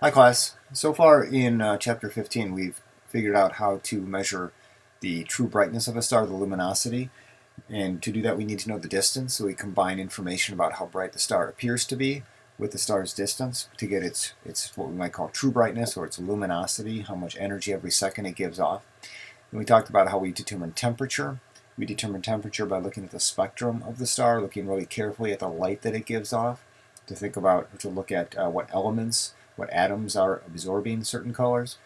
Hi class. So far in Chapter 15 we've figured out how to measure the true brightness of a star, the luminosity, and to do that we need to know the distance, so we combine information about how bright the star appears to be with the star's distance to get its what we might call true brightness, or its luminosity, how much energy every second it gives off. And we talked about how we determine temperature. We determine temperature by looking at the spectrum of the star, looking really carefully at the light that it gives off, to look at what elements, what atoms are absorbing certain colors.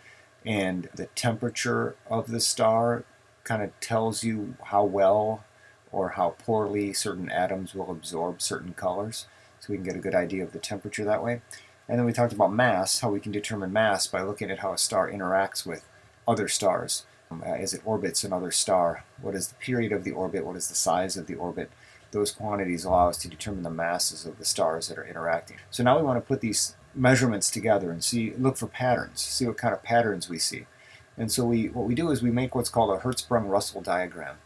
And the temperature of the star kind of tells you how well or how poorly certain atoms will absorb certain colors. So we can get a good idea of the temperature that way. And then we talked about mass, how we can determine mass by looking at how a star interacts with other stars. As it orbits another star, what is the period of the orbit, what is the size of the orbit. Those quantities allow us to determine the masses of the stars that are interacting. So now we want to put these measurements together and look for patterns, see what kind of patterns we see. And so what we do is we make what's called a Hertzsprung-Russell diagram.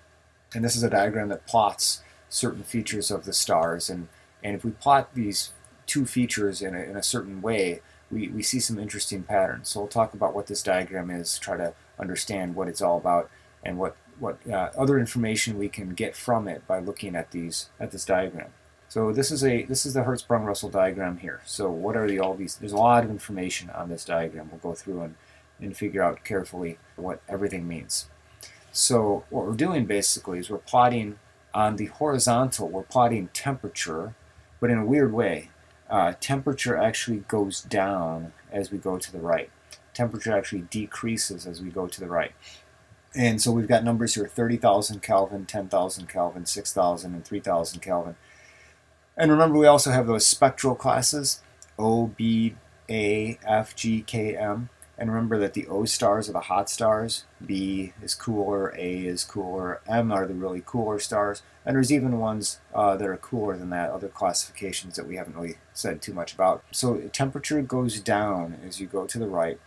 And this is a diagram that plots certain features of the stars. And if we plot these two features in a certain way, we see some interesting patterns. So we'll talk about what this diagram is, try to understand what it's all about, and what other information we can get from it by looking at this diagram. So this is the Hertzsprung-Russell diagram here. So what are all these? There's a lot of information on this diagram. We'll go through and figure out carefully what everything means. So what we're doing basically is we're plotting on the horizontal, we're plotting temperature, but in a weird way. Temperature actually goes down as we go to the right. Temperature actually decreases as we go to the right. And so we've got numbers here: 30,000 Kelvin, 10,000 Kelvin, 6,000, and 3,000 Kelvin. And remember, we also have those spectral classes, O, B, A, F, G, K, M. And remember that the O stars are the hot stars, B is cooler, A is cooler, M are the really cooler stars, and there's even ones that are cooler than that, other classifications that we haven't really said too much about. So temperature goes down as you go to the right,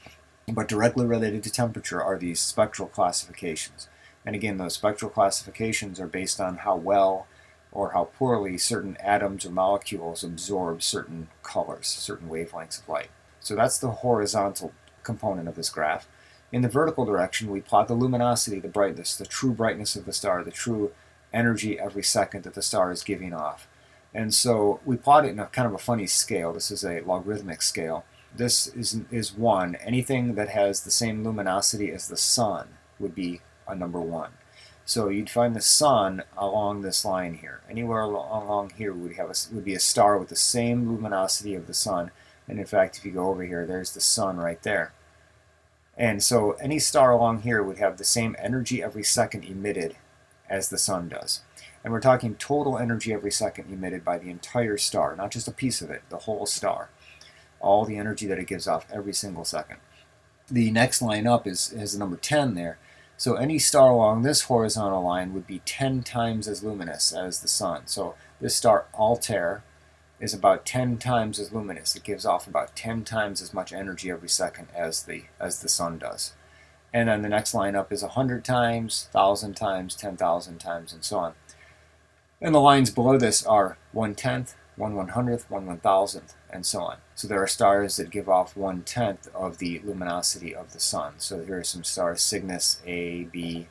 but directly related to temperature are these spectral classifications. And again, those spectral classifications are based on how well or how poorly certain atoms or molecules absorb certain colors, certain wavelengths of light. So that's the horizontal component of this graph. In the vertical direction, we plot the luminosity, the brightness, the true brightness of the star, the true energy every second that the star is giving off. And so we plot it in a kind of a funny scale. This is a logarithmic scale. This is 1. Anything that has the same luminosity as the sun would be a number 1. So you'd find the sun along this line here. Anywhere along here would be a star with the same luminosity of the sun. And in fact, if you go over here, there's the sun right there. And so any star along here would have the same energy every second emitted as the sun does. And we're talking total energy every second emitted by the entire star, not just a piece of it, the whole star. All the energy that it gives off every single second. The next line up has the number 10 there. So any star along this horizontal line would be 10 times as luminous as the sun. So this star Altair is about 10 times as luminous. It gives off about 10 times as much energy every second as the sun does. And then the next line up is 100 times, 1,000 times, 10,000 times, and so on. And the lines below this are 1/10, 1/100th, 1/1000th, and so on. So there are stars that give off 1/10 of the luminosity of the sun. So here are some stars: Cygnus, A, B.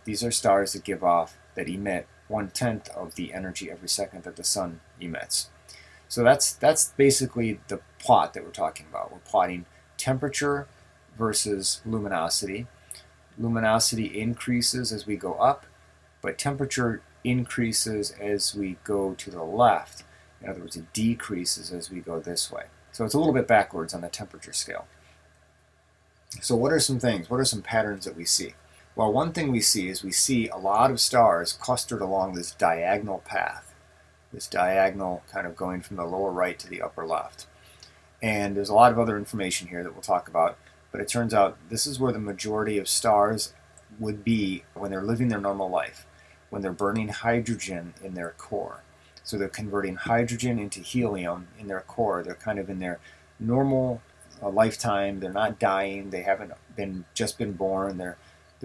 These are stars that emit 1/10 of the energy every second that the sun emits. So that's basically the plot that we're talking about. We're plotting temperature versus luminosity. Luminosity increases as we go up, but temperature increases as we go to the left. In other words, it decreases as we go this way. So it's a little bit backwards on the temperature scale. So what are some things? What are some patterns that we see? Well, one thing we see is a lot of stars clustered along this diagonal path. This diagonal kind of going from the lower right to the upper left. And there's a lot of other information here that we'll talk about, but it turns out this is where the majority of stars would be when they're living their normal life, when they're burning hydrogen in their core. So they're converting hydrogen into helium in their core. They're kind of in their normal lifetime. They're not dying. They haven't just been born. They're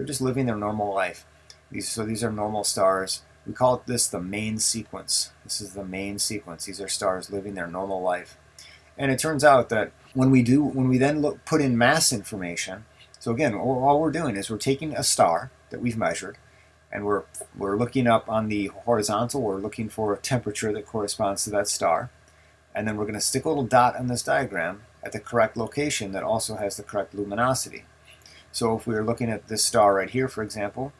just living their normal life. These are normal stars. We call this the main sequence. This is the main sequence. These are stars living their normal life. And it turns out that when we then put in mass information, so again, all we're doing is we're taking a star that we've measured, and we're looking up on the horizontal, we're looking for a temperature that corresponds to that star, and then we're going to stick a little dot on this diagram at the correct location that also has the correct luminosity. So if we were looking at this star right here, for example,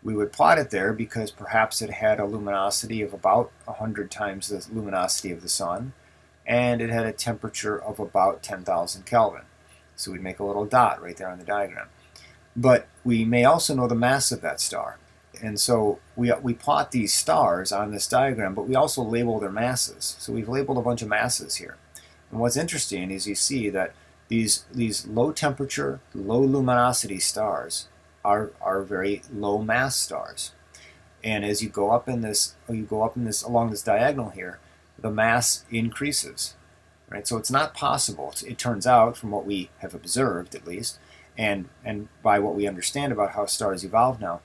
we would plot it there because perhaps it had a luminosity of about 100 times the luminosity of the sun, and it had a temperature of about 10,000 Kelvin. So we'd make a little dot right there on the diagram. But we may also know the mass of that star. And so we plot these stars on this diagram, but we also label their masses. So we've labeled a bunch of masses here. And what's interesting is you see that these low temperature, low luminosity stars are very low mass stars. And as you go up in this, along this diagonal here, the mass increases. Right? So it's not possible, it turns out, from what we have observed at least, and by what we understand about how stars evolve now,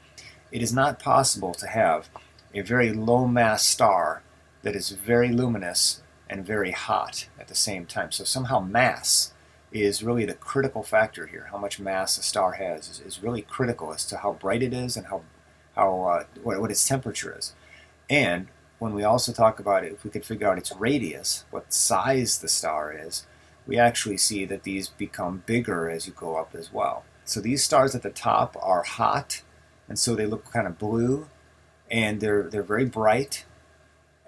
it is not possible to have a very low mass star that is very luminous and very hot at the same time. So somehow mass is really the critical factor here. How much mass a star has is really critical as to how bright it is and what its temperature is. And when we also talk about it, if we could figure out its radius, what size the star is, we actually see that these become bigger as you go up as well. So these stars at the top are hot, and so they look kind of blue, and they're very bright,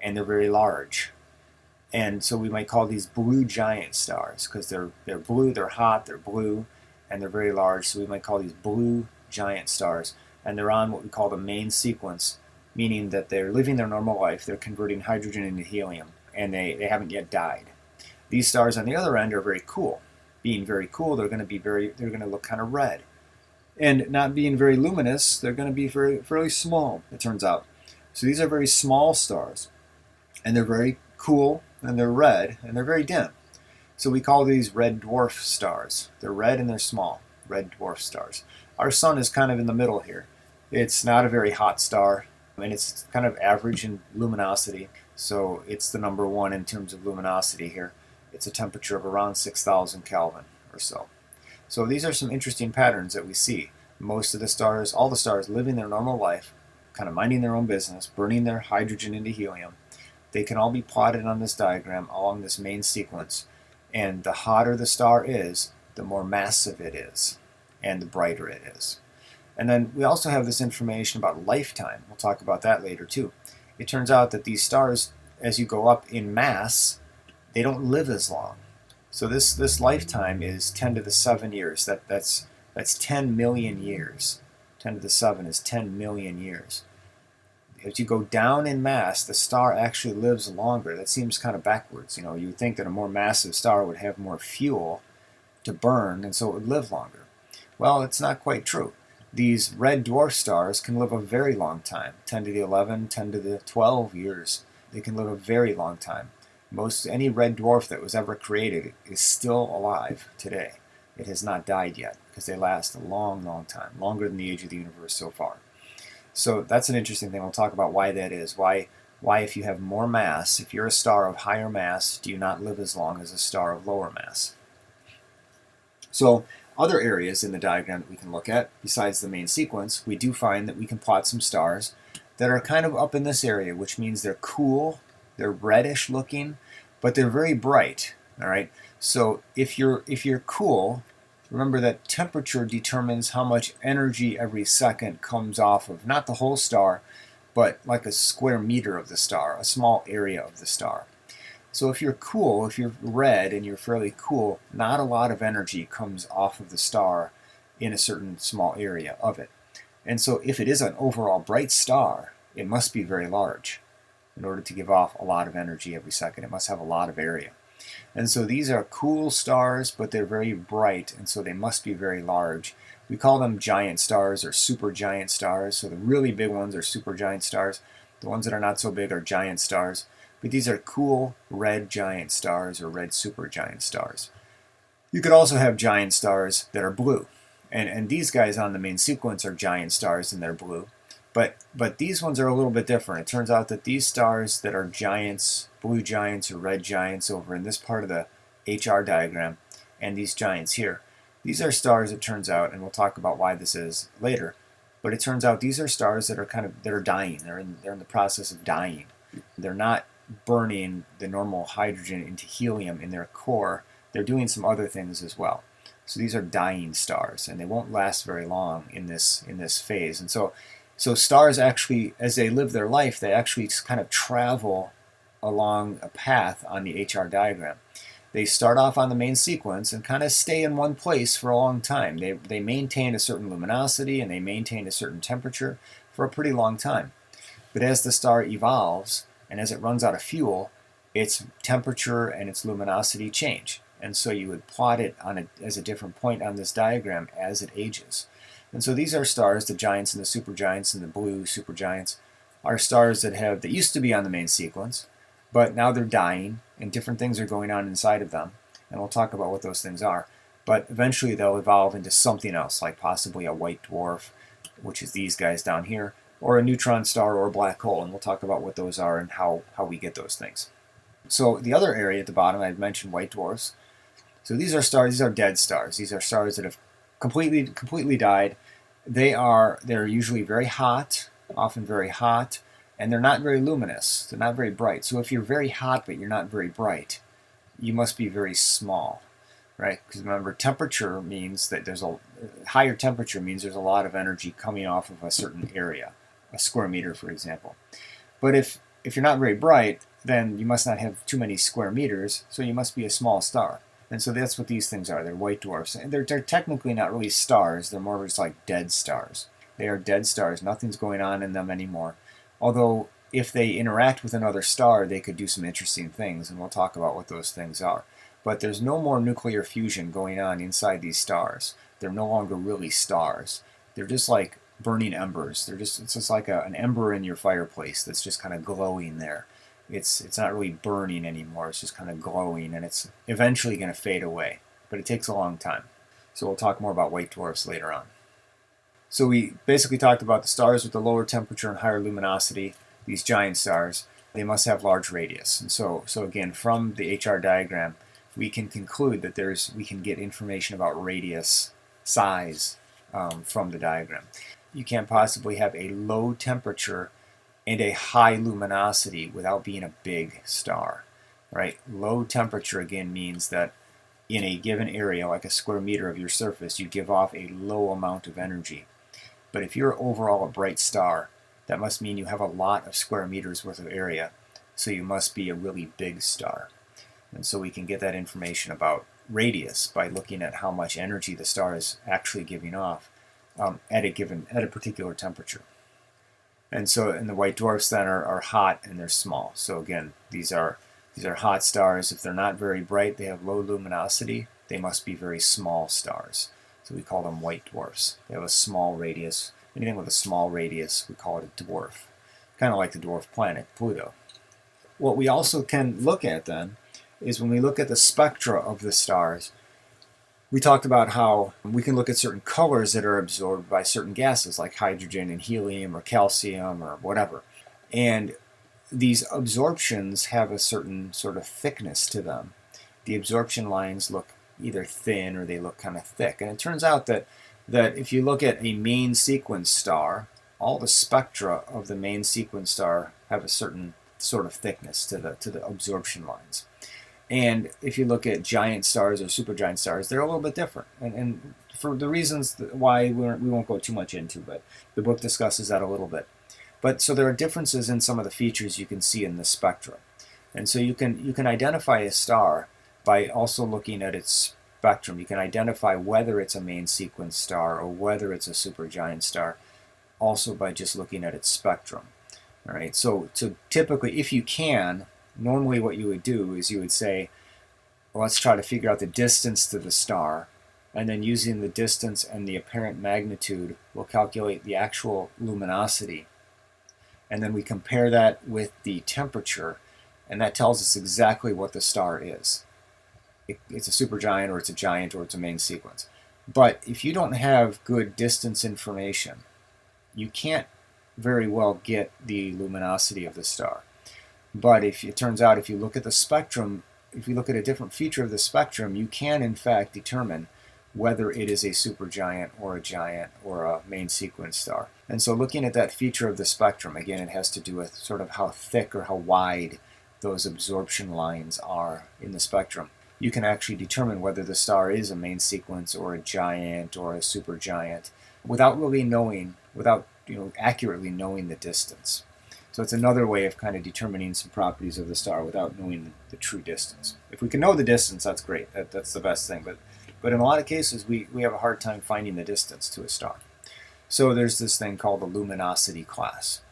and they're very large. And so we might call these blue giant stars because they're blue, they're hot, they're blue, and they're very large. So we might call these blue giant stars, and they're on what we call the main sequence, meaning that they're living their normal life. They're converting hydrogen into helium, and they haven't yet died. These stars on the other end are very cool. Being very cool, they're going to look kind of red. And not being very luminous, they're going to be fairly small, it turns out. So these are very small stars, and they're very cool, and they're red, and they're very dim. So we call these red dwarf stars. They're red and they're small, red dwarf stars. Our sun is kind of in the middle here. It's not a very hot star, and it's kind of average in luminosity, so it's the number one in terms of luminosity here. It's a temperature of around 6,000 Kelvin or so. So these are some interesting patterns that we see. Most of the stars, all the stars, living their normal life, kind of minding their own business, burning their hydrogen into helium. They can all be plotted on this diagram along this main sequence, and the hotter the star is, the more massive it is, and the brighter it is. And then we also have this information about lifetime. We'll talk about that later too. It turns out that these stars, as you go up in mass, they don't live as long. So this lifetime is 10 to the 7 years. That's 10 million years. 10 to the 7 is 10 million years. As you go down in mass, the star actually lives longer. That seems kind of backwards. You would think that a more massive star would have more fuel to burn, and so it would live longer. Well, it's not quite true. These red dwarf stars can live a very long time, 10 to the 11, 10 to the 12 years. They can live a very long time. Any red dwarf that was ever created is still alive today. It has not died yet because they last a long, long time, longer than the age of the universe so far. So that's an interesting thing. We'll talk about why that is. Why if you have more mass, if you're a star of higher mass, do you not live as long as a star of lower mass? So other areas in the diagram that we can look at, besides the main sequence, we do find that we can plot some stars that are kind of up in this area, which means they're cool, they're reddish looking, but they're very bright. All right. So if you're cool, remember that temperature determines how much energy every second comes off of, not the whole star, but like a square meter of the star, a small area of the star. So if you're cool, if you're red and you're fairly cool, not a lot of energy comes off of the star in a certain small area of it. And so if it is an overall bright star, it must be very large in order to give off a lot of energy every second. It must have a lot of area. And so these are cool stars, but they're very bright, and so they must be very large. We call them giant stars or supergiant stars. So the really big ones are supergiant stars. The ones that are not so big are giant stars. But these are cool red giant stars or red supergiant stars. You could also have giant stars that are blue. And these guys on the main sequence are giant stars and they're blue. But these ones are a little bit different. It turns out that these stars that are giants, blue giants or red giants over in this part of HR diagram and these giants here. These are stars, it turns out, and we'll talk about why this is later, but it turns out these are stars that are dying. They're in the process of dying. They're not burning the normal hydrogen into helium in their core. They're doing some other things as well. So these are dying stars, and they won't last very long in this phase. And so stars actually, as they live their life, they actually kind of travel along a path on the HR diagram. They start off on the main sequence and kind of stay in one place for a long time. They maintain a certain luminosity and they maintain a certain temperature for a pretty long time. But as the star evolves and as it runs out of fuel, its temperature and its luminosity change. And so you would plot it as a different point on this diagram as it ages. And so these are stars, the giants and the supergiants and the blue supergiants, are stars that used to be on the main sequence, but now they're dying and different things are going on inside of them. And we'll talk about what those things are. But eventually they'll evolve into something else, like possibly a white dwarf, which is these guys down here, or a neutron star or a black hole. And we'll talk about what those are and how we get those things. So the other area at the bottom, I'd mentioned white dwarfs. So these are stars, these are dead stars. These are stars that have completely died. They're usually very hot, often very hot, and they're not very luminous. They're not very bright. So if you're very hot but you're not very bright, you must be very small, right? Because remember, temperature means that higher temperature means there's a lot of energy coming off of a certain area, a square meter, for example. But if you're not very bright, then you must not have too many square meters, so you must be a small star. And so that's what these things are. They're white dwarfs. And they're technically not really stars. They're more just like dead stars. They are dead stars. Nothing's going on in them anymore. Although, if they interact with another star, they could do some interesting things, and we'll talk about what those things are. But there's no more nuclear fusion going on inside these stars. They're no longer really stars. They're just like burning embers. It's just like an ember in your fireplace that's just kind of glowing there. It's not really burning anymore. It's just kind of glowing, and it's eventually going to fade away. But it takes a long time. So we'll talk more about white dwarfs later on. So we basically talked about the stars with the lower temperature and higher luminosity, these giant stars. They must have large radius. And so again, from the HR diagram, we can conclude that we can get information about radius, size, from the diagram. You can't possibly have a low temperature and a high luminosity without being a big star, right? Low temperature, again, means that in a given area, like a square meter of your surface, you give off a low amount of energy. But if you're overall a bright star, that must mean you have a lot of square meters worth of area, so you must be a really big star. And so we can get that information about radius by looking at how much energy the star is actually giving off at a particular temperature. And the white dwarfs then are hot and they're small. So again, these are hot stars. If they're not very bright, they have low luminosity, they must be very small stars. So we call them white dwarfs. They have a small radius. Anything with a small radius, we call it a dwarf. Kind of like the dwarf planet, Pluto. What we also can look at then is when we look at the spectra of the stars, we talked about how we can look at certain colors that are absorbed by certain gases like hydrogen and helium or calcium or whatever. And these absorptions have a certain sort of thickness to them. The absorption lines look either thin or they look kind of thick. And it turns out that if you look at a main sequence star, all the spectra of the main sequence star have a certain sort of thickness to the absorption lines. And if you look at giant stars or supergiant stars, they're a little bit different. And for the reasons why we won't go too much into, but the book discusses that a little bit. But so there are differences in some of the features you can see in the spectra. And so you can identify a star by also looking at its spectrum. You can identify whether it's a main sequence star or whether it's a supergiant star also by just looking at its spectrum. All right. So typically, if you can, normally what you would do is you would say, well, let's try to figure out the distance to the star, and then using the distance and the apparent magnitude, we'll calculate the actual luminosity. And then we compare that with the temperature, and that tells us exactly what the star is. It's a supergiant, or it's a giant, or it's a main sequence. But if you don't have good distance information, you can't very well get the luminosity of the star. But it turns out if you look at the spectrum, if we look at a different feature of the spectrum, you can in fact determine whether it is a supergiant or a giant or a main sequence star. And so looking at that feature of the spectrum, again, it has to do with sort of how thick or how wide those absorption lines are in the spectrum. You can actually determine whether the star is a main sequence or a giant or a supergiant without really knowing, without accurately knowing the distance. So it's another way of kind of determining some properties of the star without knowing the true distance. If we can know the distance, that's great. That's the best thing. But in a lot of cases, we have a hard time finding the distance to a star. So there's this thing called the luminosity class.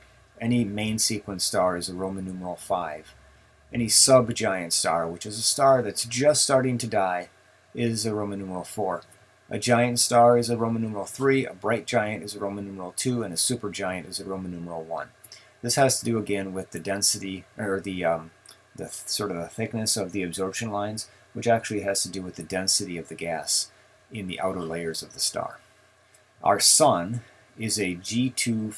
Any main sequence star is a Roman numeral 5. Any subgiant star, which is a star that's just starting to die, is a Roman numeral 4. A giant star is a Roman numeral 3, a bright giant is a Roman numeral 2, and a supergiant is a Roman numeral 1. This has to do again with the density, or the sort of the thickness of the absorption lines, which actually has to do with the density of the gas in the outer layers of the star. Our Sun is a G25,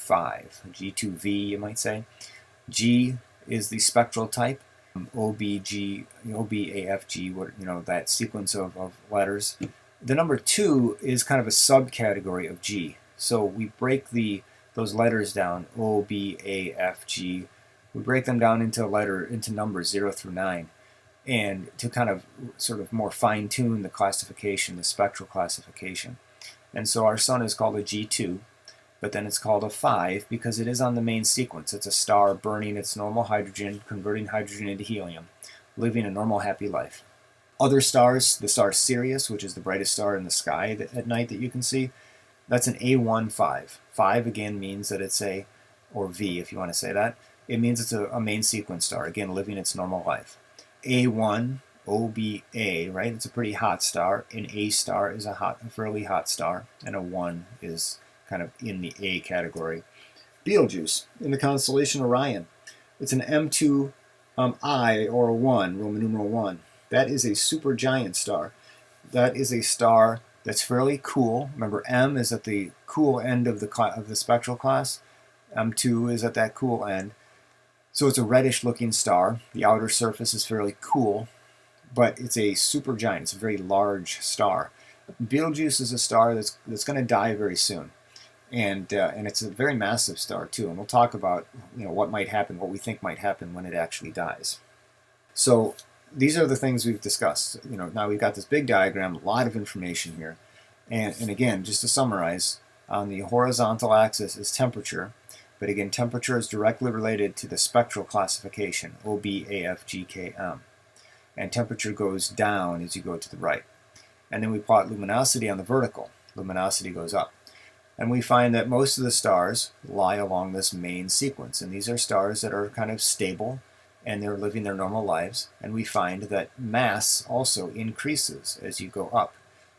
G2V you might say. G is the spectral type, OBG, OBAFG, that sequence of letters. The number 2 is kind of a subcategory of G. So we break those letters down, O, B, A, F, G. We break them down into numbers 0 through 9, and to kind of sort of more fine-tune the classification, the spectral classification. And so our Sun is called a G2, but then it's called a 5 because it is on the main sequence. It's a star burning its normal hydrogen, converting hydrogen into helium, living a normal happy life. Other stars, the star Sirius, which is the brightest star in the sky at night that you can see, that's an A15. 5 again means that it's or V if you want to say that, it means it's a main sequence star, again living its normal life. A1, OBA, right? It's a pretty hot star. An A star is a fairly hot star, and a 1 is kind of in the A category. Betelgeuse in the constellation Orion. It's an M2I or a 1, Roman numeral 1. That is a supergiant star. That is a star that's fairly cool. Remember, M is at the cool end of the spectral class. M2 is at that cool end. So it's a reddish-looking star. The outer surface is fairly cool, but it's a supergiant. It's a very large star. Betelgeuse is a star that's going to die very soon, and it's a very massive star too. And we'll talk about what might happen, what we think might happen when it actually dies. So these are the things we've discussed. Now we've got this big diagram, a lot of information here, and again, just to summarize, on the horizontal axis is temperature. But again, temperature is directly related to the spectral classification, OBAFGKM. And temperature goes down as you go to the right. And then we plot luminosity on the vertical. Luminosity goes up. And we find that most of the stars lie along this main sequence. And these are stars that are kind of stable, and they're living their normal lives. And we find that mass also increases as you go up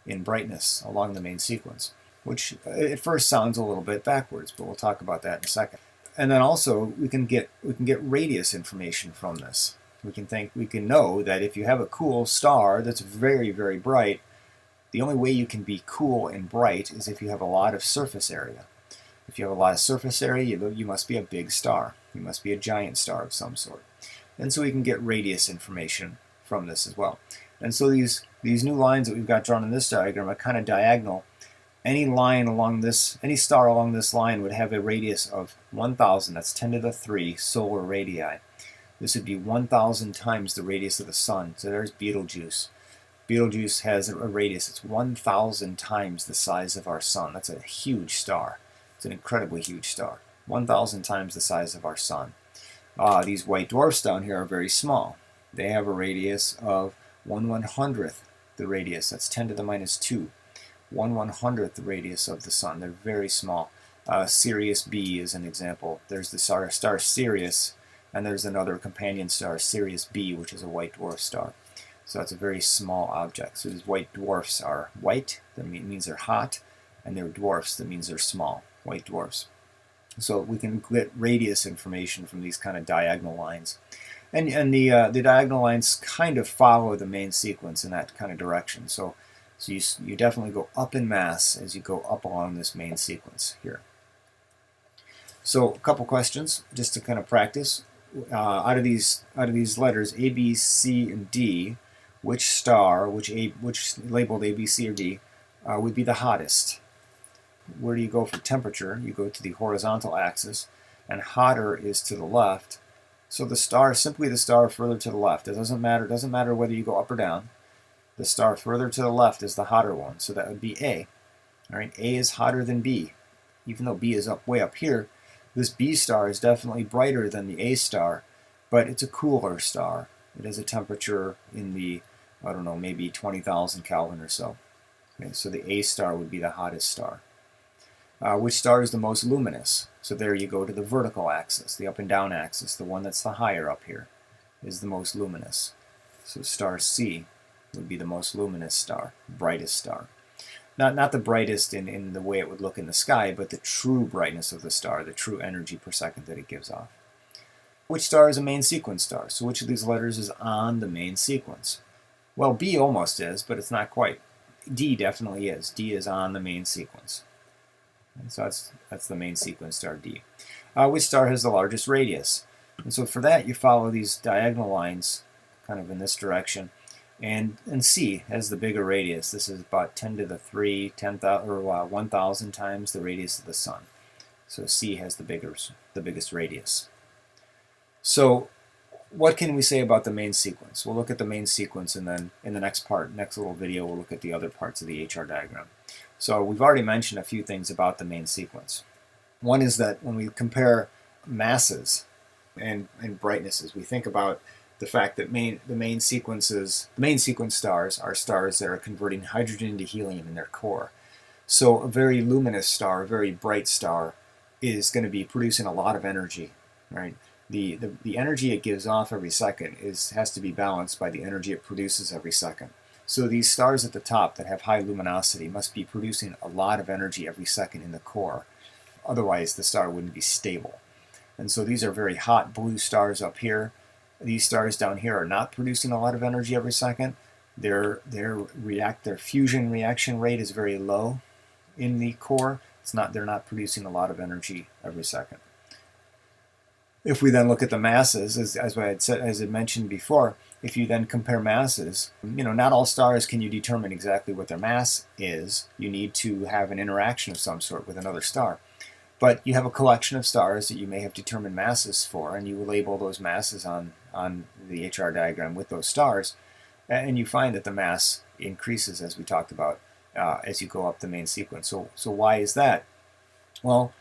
in brightness along the main sequence, which at first sounds a little bit backwards, but we'll talk about that in a second. And then also we can get radius information from this. We can know that if you have a cool star that's very, very bright, the only way you can be cool and bright is if you have a lot of surface area. If you have a lot of surface area, you must be a big star. You must be a giant star of some sort. And so we can get radius information from this as well. And so these new lines that we've got drawn in this diagram are kind of diagonal. Any star along this line would have a radius of 1,000, that's 10 to the 3 solar radii. This would be 1,000 times the radius of the Sun. So there's Betelgeuse. Betelgeuse has a radius that's 1,000 times the size of our Sun. That's a huge star. It's an incredibly huge star. 1,000 times the size of our Sun. These white dwarfs down here are very small. They have a radius of 1/100th the radius. That's 10 to the minus 2. 1/100th the radius of the Sun. They're very small. Sirius B is an example. There's the star Sirius, and there's another companion star, Sirius B, which is a white dwarf star. So that's a very small object. So these white dwarfs are white, that means they're hot, and they're dwarfs, that means they're small, white dwarfs. So we can get radius information from these kind of diagonal lines. And the diagonal lines kind of follow the main sequence in that kind of direction. So you definitely go up in mass as you go up along this main sequence here. So a couple questions just to kind of practice. out of these letters A, B, C, and D, which star, which labeled A, B, C, or D, would be the hottest? Where do you go for temperature? You go to the horizontal axis, and hotter is to the left. So the star, simply the star further to the left. It doesn't matter. It doesn't matter whether you go up or down. The star further to the left is the hotter one, so that would be A. All right, A is hotter than B. Even though B is way up here, this B star is definitely brighter than the A star, but it's a cooler star. It has a temperature in the, I don't know, maybe 20,000 Kelvin or so. Okay, so the A star would be the hottest star. Which star is the most luminous? So there you go to the vertical axis, the up and down axis, the one that's the higher up here, is the most luminous. So star C would be the most luminous star, brightest star. Not the brightest in the way it would look in the sky, but the true brightness of the star, the true energy per second that it gives off. Which star is a main sequence star? So which of these letters is on the main sequence? Well, B almost is, but it's not quite. D definitely is. D is on the main sequence. And so that's the main sequence star, D. Which star has the largest radius? And so for that, you follow these diagonal lines kind of in this direction. And C has the bigger radius. This is about 10 to the 3, 10,000 or 1,000 times the radius of the sun. So C has the biggest radius. So what can we say about the main sequence? We'll look at the main sequence, and then in the next little video, we'll look at the other parts of the HR diagram. So we've already mentioned a few things about the main sequence. One is that when we compare masses and brightnesses, we think about the fact that the main sequence stars are stars that are converting hydrogen into helium in their core. So a very luminous star, a very bright star, is going to be producing a lot of energy, right? The energy it gives off every second has to be balanced by the energy it produces every second. So these stars at the top that have high luminosity must be producing a lot of energy every second in the core. Otherwise, the star wouldn't be stable. And so these are very hot blue stars up here. These stars down here are not producing a lot of energy every second. Their fusion reaction rate is very low in the core. They're not producing a lot of energy every second. If we then look at the masses, as I mentioned before, if you then compare masses, not all stars can you determine exactly what their mass is. You need to have an interaction of some sort with another star. But you have a collection of stars that you may have determined masses for, and you label those masses on the HR diagram with those stars, and you find that the mass increases, as we talked about, as you go up the main sequence. So why is that? Well,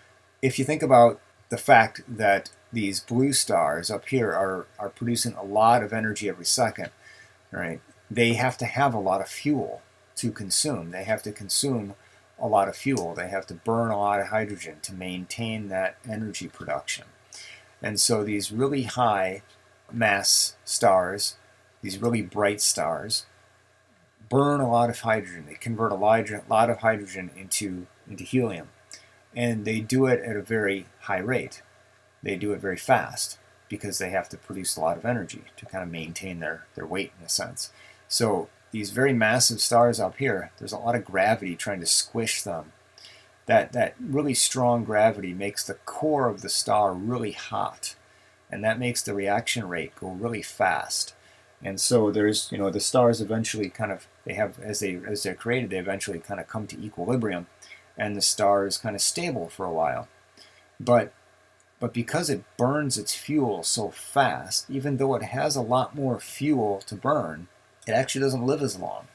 if you think about the fact that these blue stars up here are producing a lot of energy every second, right? They have to have a lot of fuel to consume. They have to consume a lot of fuel. They have to burn a lot of hydrogen to maintain that energy production. And so these really high mass stars, these really bright stars, burn a lot of hydrogen. They convert a lot of hydrogen into helium. And they do it at a very high rate. They do it very fast because they have to produce a lot of energy to kind of maintain their weight in a sense. So these very massive stars up here, there's a lot of gravity trying to squish them. That really strong gravity makes the core of the star really hot, and that makes the reaction rate go really fast. And so there's, the stars eventually as they're created, they eventually kind of come to equilibrium, and the star is kind of stable for a while. But because it burns its fuel so fast, even though it has a lot more fuel to burn, it actually doesn't live as long.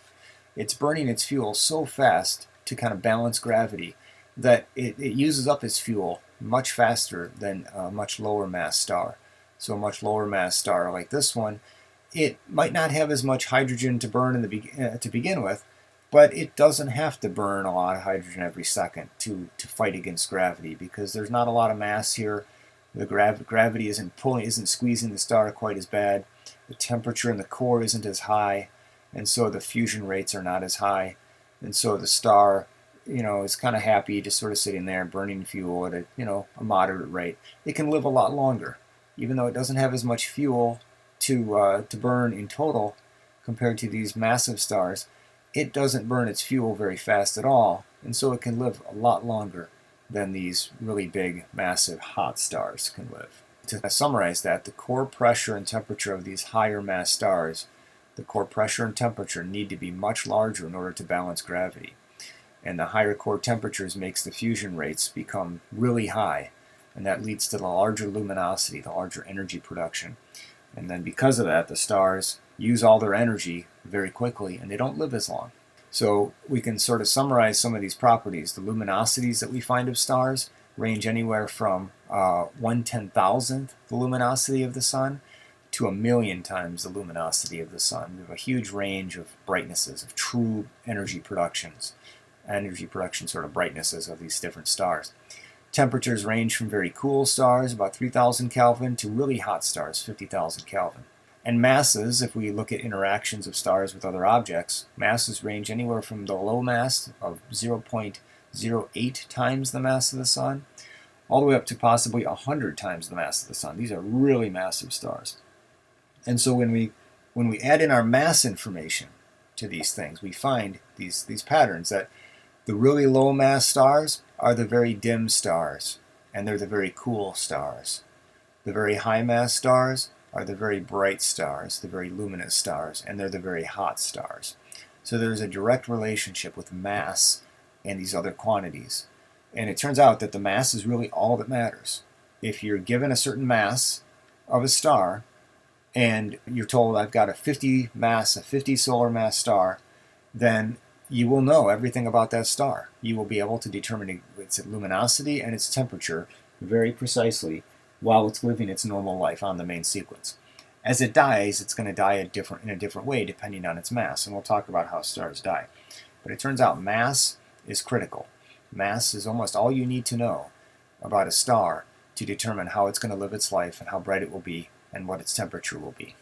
It's burning its fuel so fast to kind of balance gravity that it uses up its fuel much faster than a much lower mass star. So a much lower mass star like this one, it might not have as much hydrogen to burn to begin with, but it doesn't have to burn a lot of hydrogen every second to fight against gravity, because there's not a lot of mass here. The gravity isn't squeezing the star quite as bad. The temperature in the core isn't as high, and so the fusion rates are not as high. And so the star, is kind of happy just sort of sitting there burning fuel at a moderate rate. It can live a lot longer, even though it doesn't have as much fuel to burn in total compared to these massive stars. It doesn't burn its fuel very fast at all, and so it can live a lot longer than these really big, massive, hot stars can live. to summarize that, the core pressure and temperature of these higher mass stars, the core pressure and temperature need to be much larger in order to balance gravity. And the higher core temperatures makes the fusion rates become really high, and that leads to the larger luminosity, the larger energy production. And then because of that, the stars use all their energy very quickly, and they don't live as long. So we can sort of summarize some of these properties. The luminosities that we find of stars range anywhere from 1/10,000th the luminosity of the sun to 1,000,000 times the luminosity of the sun. We have a huge range of brightnesses, of true energy production sort of brightnesses of these different stars. Temperatures range from very cool stars, about 3,000 Kelvin, to really hot stars, 50,000 Kelvin. And masses, if we look at interactions of stars with other objects, masses range anywhere from the low mass of 0.08 times the mass of the sun, all the way up to possibly 100 times the mass of the sun. These are really massive stars. And so when we add in our mass information to these things, we find these patterns that the really low mass stars are the very dim stars, and they're the very cool stars. The very high mass stars are the very bright stars, the very luminous stars, and they're the very hot stars. So there's a direct relationship with mass and these other quantities. And it turns out that the mass is really all that matters. If you're given a certain mass of a star, and you're told I've got a 50 solar mass star, then you will know everything about that star. You will be able to determine its luminosity and its temperature very precisely while it's living its normal life on the main sequence. As it dies, it's going to die in a different way depending on its mass, and we'll talk about how stars die. But it turns out mass is critical. Mass is almost all you need to know about a star to determine how it's going to live its life and how bright it will be and what its temperature will be.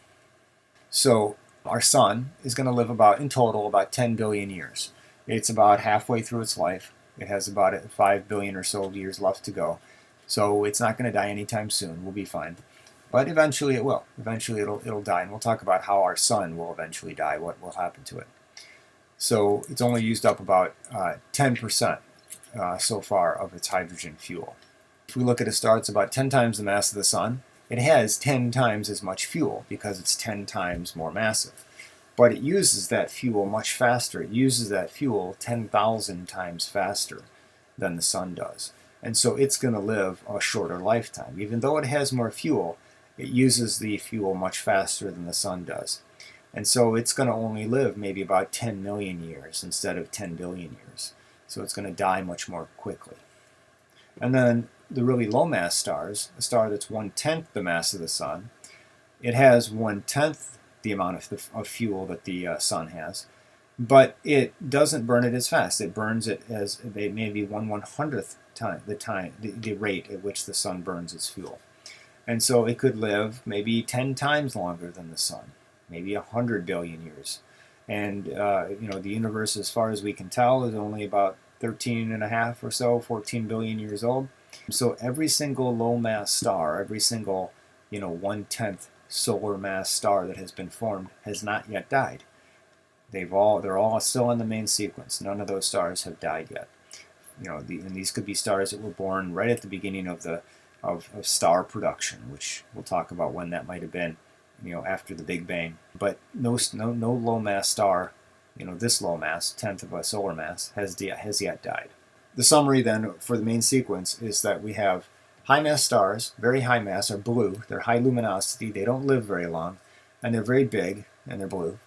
So our sun is going to live in total about 10 billion years. It's about halfway through its life. It has about 5 billion or so years left to go. So it's not going to die anytime soon. We'll be fine. But eventually it will. Eventually it'll die, and we'll talk about how our sun will eventually die, what will happen to it. So it's only used up about 10% so far of its hydrogen fuel. If we look at a star that's about 10 times the mass of the sun, it has 10 times as much fuel because it's 10 times more massive. But it uses that fuel much faster. It uses that fuel 10,000 times faster than the sun does. And so it's going to live a shorter lifetime. Even though it has more fuel, it uses the fuel much faster than the sun does. And so it's going to only live maybe about 10 million years instead of 10 billion years. So it's going to die much more quickly. And then the really low mass stars, a star that's 1/10 the mass of the sun, it has 1/10 the amount of fuel that the sun has, but it doesn't burn it as fast. It burns it as maybe 1/100th time the rate at which the sun burns its fuel. And so it could live maybe 10 times longer than the sun, maybe 100 billion years. And the universe, as far as we can tell, is only about 13 and a half or so, 14 billion years old. So every single low mass star, every single 1/10 solar mass star that has been formed has not yet died. They're all still in the main sequence. None of those stars have died yet. And these could be stars that were born right at the beginning of star production, which we'll talk about when that might have been, after the Big Bang. But no low mass star, this low mass, 10th of a solar mass, has yet died. The summary then for the main sequence is that we have high mass stars, very high mass, are blue. They're high luminosity. They don't live very long, and they're very big, and they're blue.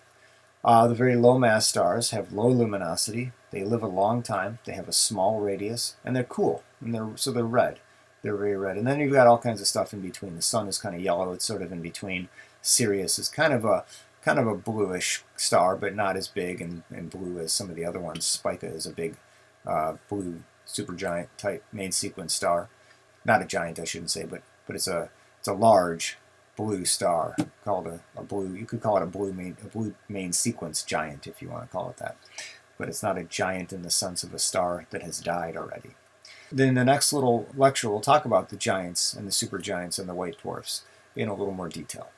The very low mass stars have low luminosity. They live a long time. They have a small radius, and they're cool. And they're red. They're very red. And then you've got all kinds of stuff in between. The sun is kind of yellow. It's sort of in between. Sirius is kind of a bluish star, but not as big and blue as some of the other ones. Spica is a big blue supergiant type main sequence star. Not a giant, I shouldn't say, but it's a large blue star called a blue. You could call it a blue main sequence giant if you want to call it that. But it's not a giant in the sense of a star that has died already. Then in the next little lecture, we'll talk about the giants and the supergiants and the white dwarfs in a little more detail.